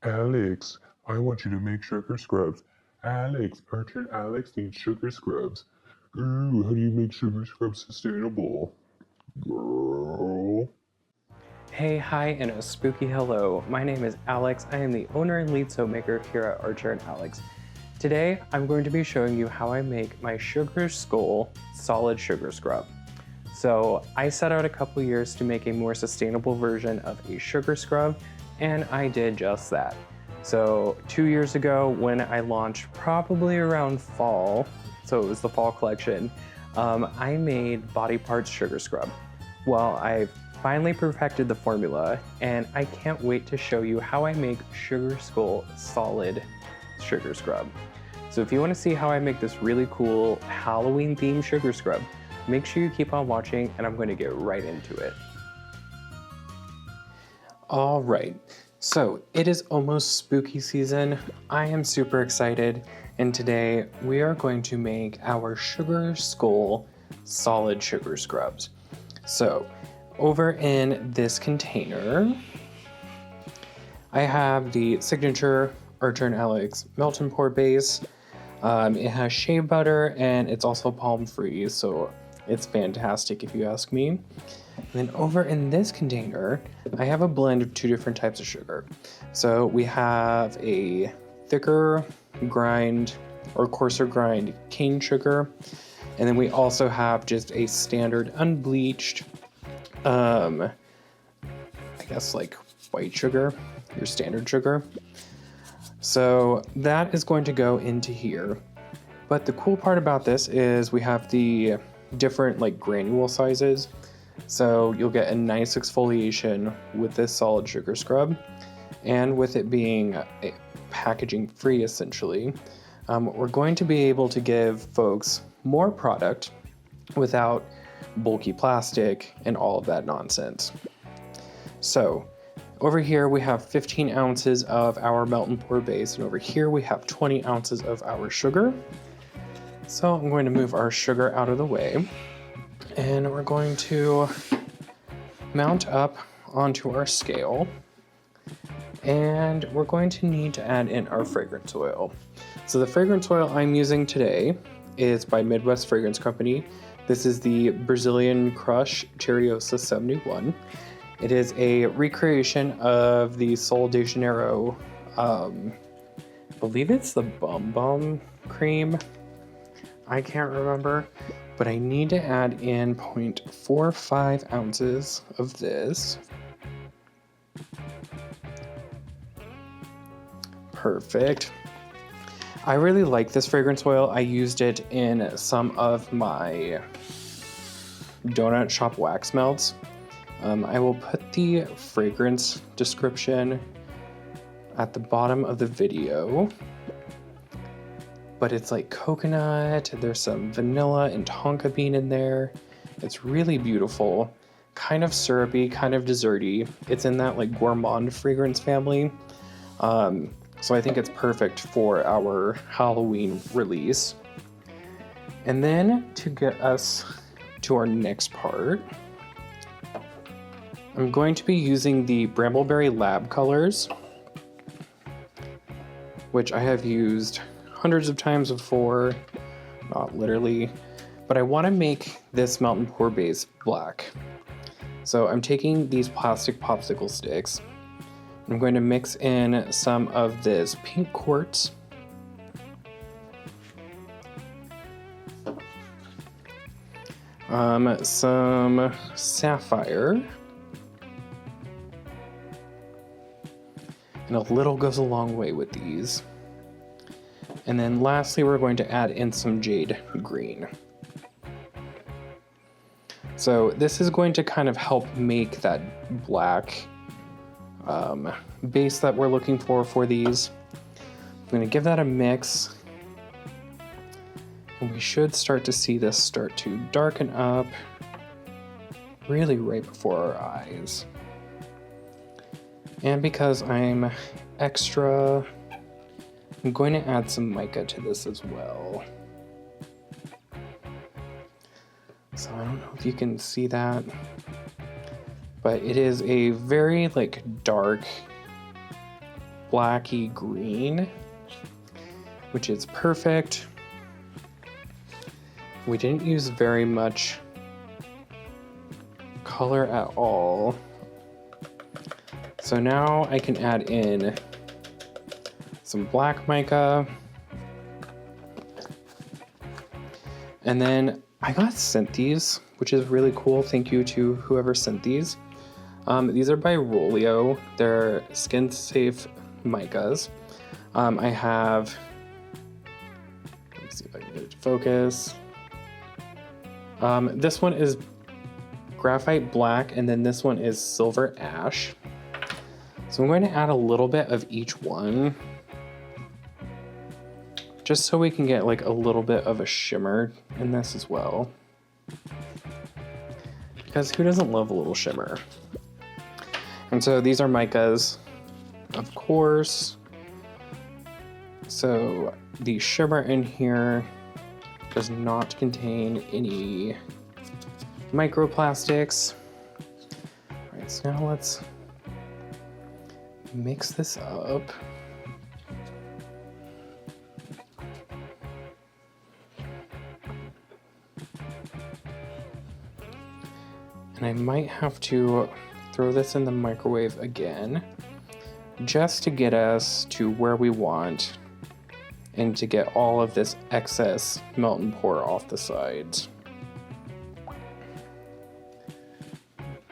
Alex, I want you to make sugar scrubs. Alex, archer+alex needs sugar scrubs. Ooh, how do you make sugar scrubs sustainable? Girl. Hey, hi, and a spooky hello. My name is Alex. I am the owner and lead soap maker here at archer+alex. Today, I'm going to be showing you how I make my Sugar Skull solid sugar scrub. So I set out a couple years to make a more sustainable version of a sugar scrub, and I did just that. So 2 years ago, when I launched probably around fall, so it was the fall collection, I made Body Parts Sugar Scrub. Well, I've finally perfected the formula, and I can't wait to show you how I make Sugar Skull solid sugar scrub. So if you want to see how I make this really cool Halloween themed sugar scrub, make sure you keep on watching, and I'm going to get right into it. All right, so it is almost spooky season. I am super excited, and today we are going to make our Sugar Skull solid sugar scrubs. So over in this container, I have the signature archer+alex melt and pour base. It has shea butter, and it's also palm free, so it's fantastic if you ask me. And then over in this container, I have a blend of 2 different types of sugar. So we have a thicker grind or coarser grind cane sugar, and then we also have just a standard unbleached, I guess like white sugar, your standard sugar. So that is going to go into here. But the cool part about this is we have the different like granule sizes. So you'll get a nice exfoliation with this solid sugar scrub. And with it being packaging free essentially, we're going to be able to give folks more product without bulky plastic and all of that nonsense. So over here we have 15 ounces of our melt and pour base, and over here we have 20 ounces of our sugar. So I'm going to move our sugar out of the way, and we're going to mount up onto our scale, and we're going to need to add in our fragrance oil. So the fragrance oil I'm using today is by Midwest Fragrance Company. This is the Brazilian Crush Cheirosa 71. It is a recreation of the Sol de Janeiro, I believe it's the Bum Bum cream. I can't remember, but I need to add in 0.45 ounces of this. Perfect. I really like this fragrance oil. I used it in some of my donut shop wax melts. I will put the fragrance description at the bottom of the video, but it's like coconut, there's some vanilla and tonka bean in there. It's really beautiful, kind of syrupy, kind of desserty. It's in that like gourmand fragrance family. So I think it's perfect for our Halloween release. And then to get us to our next part, I'm going to be using the Brambleberry Lab colors, which I have used hundreds of times before, not literally, but I want to make this melt and pour base black. So I'm taking these plastic popsicle sticks. I'm going to mix in some of this pink quartz, some sapphire, and a little goes a long way with these. And then lastly, we're going to add in some jade green. So this is going to kind of help make that black base that we're looking for these. I'm going to give that a mix, and we should start to see this start to darken up really right before our eyes. And because I'm extra, I'm going to add some mica to this as well. So I don't know if you can see that, but it is a very like dark blacky green, which is perfect. We didn't use very much color at all. So now I can add in some black mica. And then I got sent these, which is really cool. Thank you to whoever sent these. These are by Rolio. They're skin safe micas. I have, let me see if I can get it to focus. This one is graphite black, and then this one is silver ash. So I'm going to add a little bit of each one, just so we can get like a little bit of a shimmer in this as well. Because who doesn't love a little shimmer? And so these are micas, of course. So the shimmer in here does not contain any microplastics. All right, so now let's mix this up. And I might have to throw this in the microwave again, just to get us to where we want and to get all of this excess melt and pour off the sides.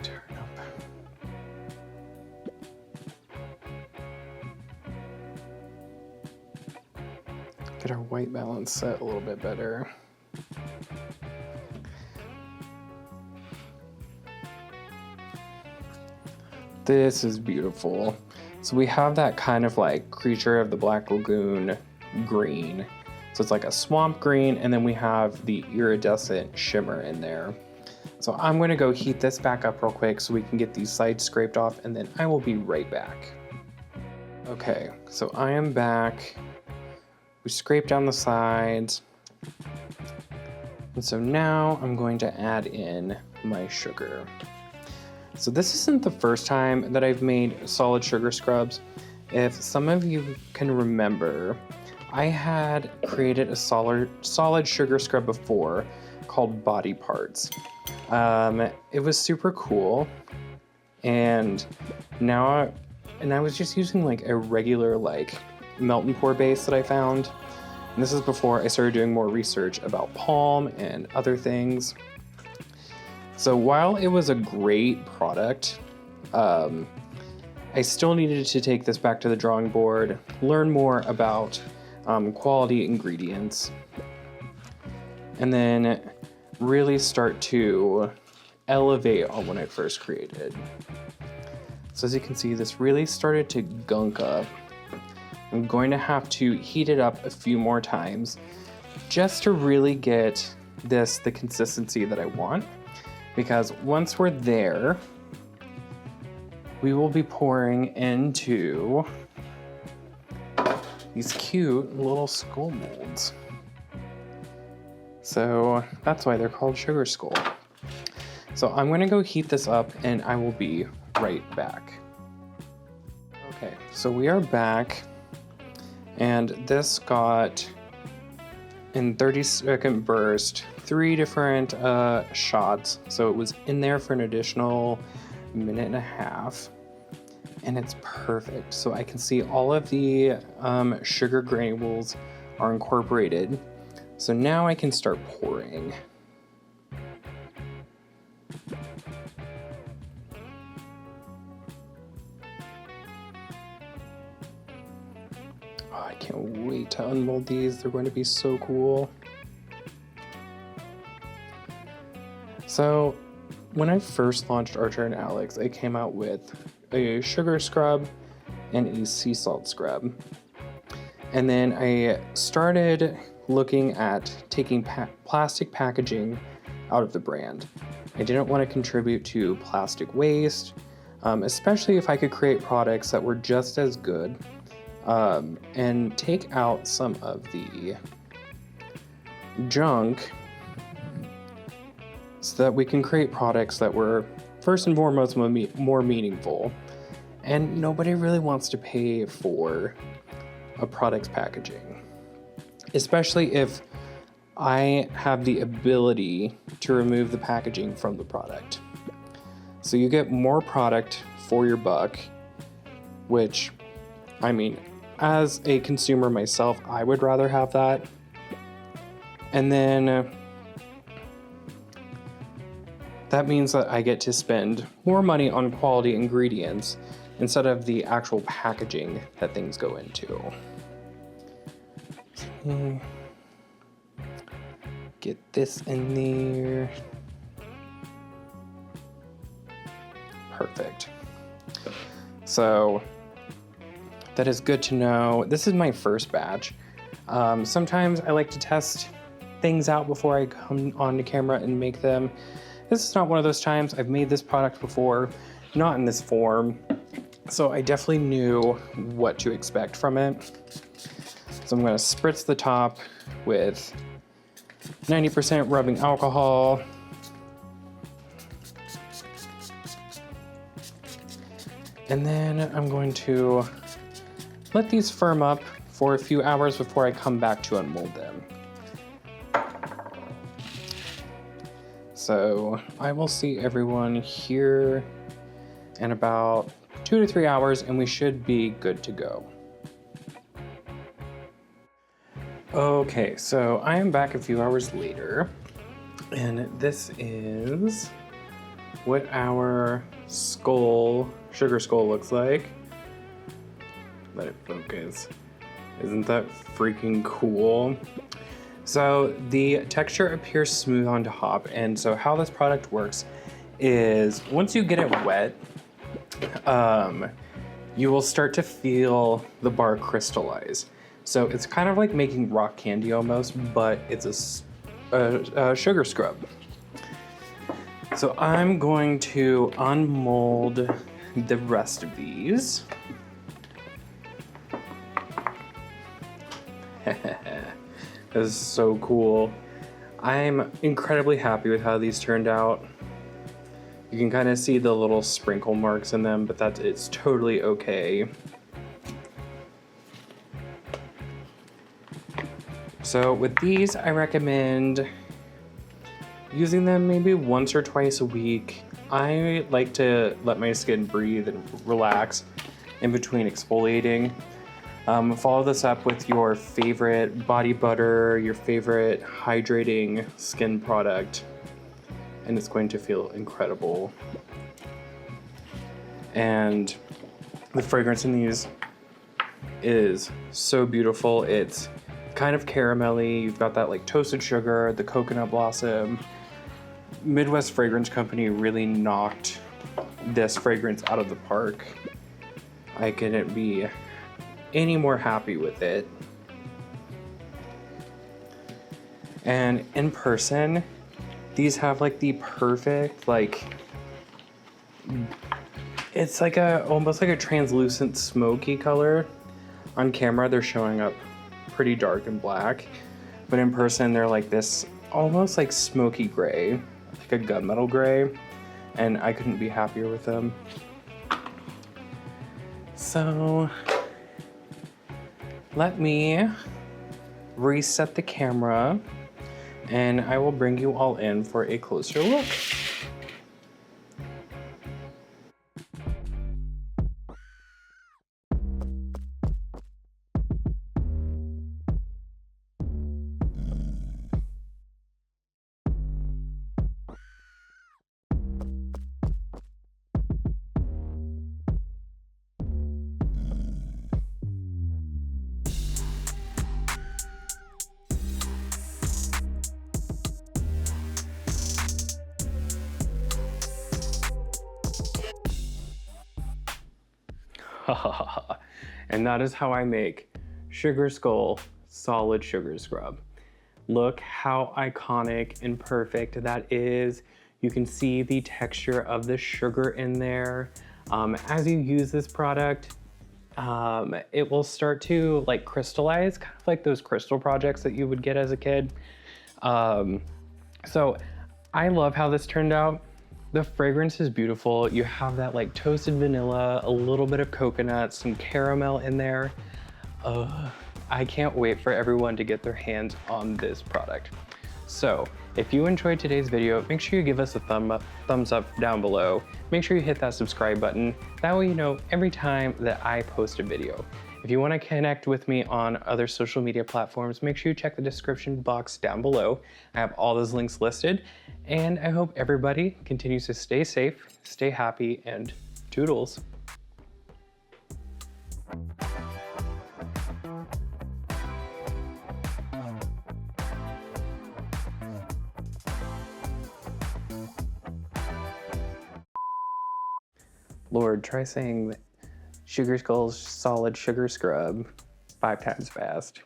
Turn up. Get our white balance set a little bit better. This is beautiful. So we have that kind of like Creature of the Black Lagoon green. So it's like a swamp green, and then we have the iridescent shimmer in there. So I'm gonna go heat this back up real quick so we can get these sides scraped off, and then I will be right back. Okay, so I am back. We scraped down the sides. And so now I'm going to add in my sugar. So this isn't the first time that I've made solid sugar scrubs. If some of you can remember, I had created a solid sugar scrub before called Body Parts. It was super cool, and now I was just using like a regular like melt and pour base that I found. And this is before I started doing more research about palm and other things. So while it was a great product, I still needed to take this back to the drawing board, learn more about quality ingredients, and then really start to elevate on what I first created. So as you can see, this really started to gunk up. I'm going to have to heat it up a few more times just to really get this the consistency that I want. Because once we're there, we will be pouring into these cute little skull molds. So that's why they're called Sugar Skull. So I'm gonna go heat this up and I will be right back. Okay, so we are back, and this got, in 30-second burst, 3 different shots. So it was in there for an additional minute and a half, and it's perfect. So I can see all of the sugar granules are incorporated. So now I can start pouring. Oh, I can't wait to unmold these. They're going to be so cool. So when I first launched archer+alex, I came out with a sugar scrub and a sea salt scrub. And then I started looking at taking plastic packaging out of the brand. I didn't want to contribute to plastic waste, especially if I could create products that were just as good, and take out some of the junk so that we can create products that were first and foremost more meaningful And nobody really wants to pay for a product's packaging, especially if I have the ability to remove the packaging from the product. So you get more product for your buck, which, I mean, as a consumer myself, I would rather have that. And then that means that I get to spend more money on quality ingredients instead of the actual packaging that things go into. Get this in there. Perfect. So that is good to know. This is my first batch. Sometimes I like to test things out before I come on the camera and make them. This is not one of those times. I've made this product before, not in this form. So I definitely knew what to expect from it. So I'm gonna spritz the top with 90% rubbing alcohol. And then I'm going to let these firm up for a few hours before I come back to unmold them. So I will see everyone here in about 2 to 3 hours and we should be good to go. Okay, so I am back a few hours later and this is what our sugar skull looks like. Let it focus. Isn't that freaking cool? So the texture appears smooth on top, and so how this product works is once you get it wet, you will start to feel the bar crystallize. So it's kind of like making rock candy almost, but it's a sugar scrub. So I'm going to unmold the rest of these. This is so cool. I'm incredibly happy with how these turned out. You can kind of see the little sprinkle marks in them, but it's totally okay. So with these, I recommend using them maybe once or twice a week. I like to let my skin breathe and relax in between exfoliating. Follow this up with your favorite body butter, your favorite hydrating skin product, and it's going to feel incredible. And the fragrance in these is so beautiful. It's kind of caramelly. You've got that like toasted sugar, the coconut blossom. Midwest Fragrance Company really knocked this fragrance out of the park. I couldn't be any more happy with it. And in person, these have like the perfect, like, it's like almost like a translucent smoky color. On camera, they're showing up pretty dark and black, but in person, they're like this almost like smoky gray, like a gunmetal gray, and I couldn't be happier with them. So let me reset the camera and I will bring you all in for a closer look. And that is how I make Sugar Skull Solid Sugar Scrub. Look how iconic and perfect that is. You can see the texture of the sugar in there. As you use this product, it will start to like crystallize, kind of like those crystal projects that you would get as a kid. So I love how this turned out. The fragrance is beautiful. You have that like toasted vanilla, a little bit of coconut, some caramel in there. I can't wait for everyone to get their hands on this product. So if you enjoyed today's video, make sure you give us a thumbs up down below. Make sure you hit that subscribe button. That way you know every time that I post a video. If you want to connect with me on other social media platforms, make sure you check the description box down below. I have all those links listed, and I hope everybody continues to stay safe, stay happy, and toodles. Lord, try saying Sugar Skull's solid sugar scrub 5 times fast.